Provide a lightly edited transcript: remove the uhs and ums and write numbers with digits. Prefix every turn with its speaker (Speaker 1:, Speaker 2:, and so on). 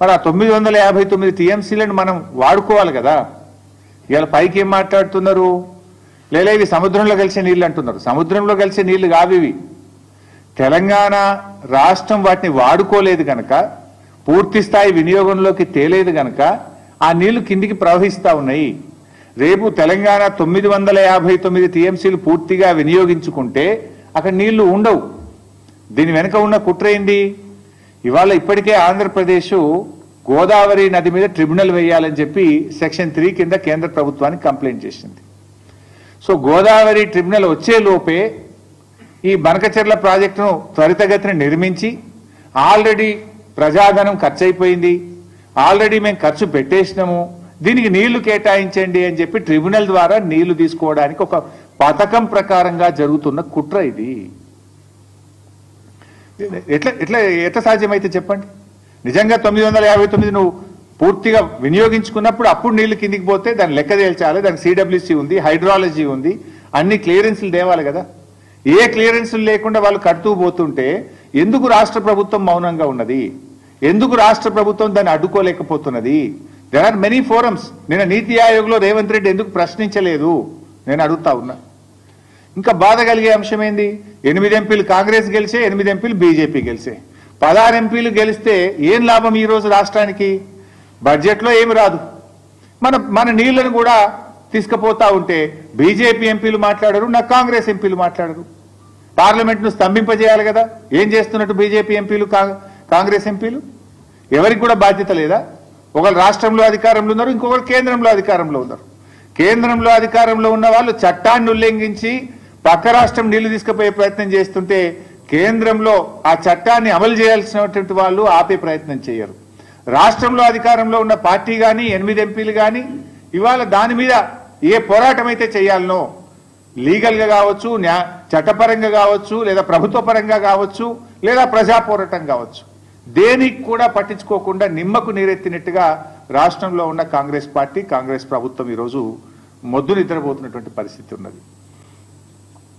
Speaker 1: మరి ఆ 959 టీఎంసీలను మనం వాడుకోవాలి కదా. ఇవాళ పైకి ఏం మాట్లాడుతున్నారు, లేదా ఇవి సముద్రంలో కలిసే నీళ్ళు అంటున్నారు. సముద్రంలో కలిసే నీళ్లు కావు ఇవి. తెలంగాణ రాష్ట్రం వాటిని వాడుకోలేదు కనుక, పూర్తి స్థాయి వినియోగంలోకి తేలేదు కనుక ఆ నీళ్లు కిందికి ప్రవహిస్తూ ఉన్నాయి. రేపు తెలంగాణ 959 టీఎంసీలు పూర్తిగా వినియోగించుకుంటే అక్కడ నీళ్లు ఉండవు. దీని వెనుక ఉన్న కుట్ర ఏంది? ఇవాళ ఇప్పటికే ఆంధ్రప్రదేశ్ గోదావరి నది మీద ట్రిబ్యునల్ వేయాలని చెప్పి సెక్షన్ 3 కింద కేంద్ర ప్రభుత్వానికి కంప్లైంట్ చేసింది. సో గోదావరి ట్రిబ్యునల్ వచ్చే లోపే ఈ బనకచెర్ల ప్రాజెక్టును త్వరితగతిని నిర్మించి, ఆల్రెడీ ప్రజాధనం ఖర్చు అయిపోయింది, ఆల్రెడీ మేము ఖర్చు పెట్టేసినాము, దీనికి నీళ్లు కేటాయించండి అని చెప్పి ట్రిబ్యునల్ ద్వారా నీళ్లు తీసుకోవడానికి ఒక పథకం ప్రకారంగా జరుగుతున్న కుట్ర ఇది. ఎట్లా సాధ్యమైతే చెప్పండి? నిజంగా 959 నువ్వు పూర్తిగా వినియోగించుకున్నప్పుడు అప్పుడు నీళ్లు కిందికి పోతే దాన్ని లెక్క తేల్చాలి. దానికి సిడబ్ల్యూసీ ఉంది, హైడ్రాలజీ ఉంది, అన్ని క్లియరెన్స్లు తేవాలి కదా. ఏ క్లియరెన్స్లు లేకుండా వాళ్ళు కడుతూ పోతుంటే ఎందుకు రాష్ట్ర ప్రభుత్వం మౌనంగా ఉన్నది? ఎందుకు రాష్ట్ర ప్రభుత్వం దాన్ని అడ్డుకోలేకపోతున్నది? There are many forums. నిన్న నీతి ఆయోగ్లో రేవంత్ రెడ్డి ఎందుకు ప్రశ్నించలేదు నేను అడుగుతా ఉన్నా. ఇంకా బాధ కలిగే అంశం ఏంది? 8 ఎంపీలు కాంగ్రెస్ గెలిచే, 8 ఎంపీలు బీజేపీ గెలిచే. 16 ఎంపీలు గెలిస్తే ఏం లాభం ఈ రోజు రాష్ట్రానికి? బడ్జెట్లో ఏమి రాదు. మన నీళ్లను కూడా తీసుకుపోతా ఉంటే బీజేపీ ఎంపీలు మాట్లాడరు, నా కాంగ్రెస్ ఎంపీలు మాట్లాడరు. పార్లమెంట్ను స్తంభింపజేయాలి కదా. ఏం చేస్తున్నట్టు బీజేపీ ఎంపీలు, కాంగ్రెస్ ఎంపీలు? ఎవరికి కూడా బాధ్యత లేదా? ఒకరు రాష్ట్రంలో అధికారంలో ఉన్నారు, ఇంకొకరు కేంద్రంలో అధికారంలో ఉన్నారు. కేంద్రంలో అధికారంలో ఉన్న వాళ్ళు చట్టాన్ని ఉల్లంఘించి పక్క రాష్ట్రం నీళ్లు తీసుకుపోయే ప్రయత్నం చేస్తుంటే కేంద్రంలో ఆ చట్టాన్ని అమలు చేయాల్సినటువంటి వాళ్ళు ఆపే ప్రయత్నం చేయరు. రాష్ట్రంలో అధికారంలో ఉన్న పార్టీ కానీ 8 ఎంపీలు కానీ ఇవాళ దాని మీద ఏ పోరాటం అయితే చేయాలనో, లీగల్గా కావచ్చు, చట్టపరంగా కావచ్చు, లేదా ప్రభుత్వ పరంగా కావచ్చు, లేదా ప్రజా పోరాటం కావచ్చు, దేనికి కూడా పట్టించుకోకుండా నిమ్మకు నీరెత్తినట్టుగా రాష్ట్రంలో ఉన్న కాంగ్రెస్ పార్టీ, కాంగ్రెస్ ప్రభుత్వం ఈరోజు మొద్దు నిద్రపోతున్నటువంటి పరిస్థితి ఉన్నది.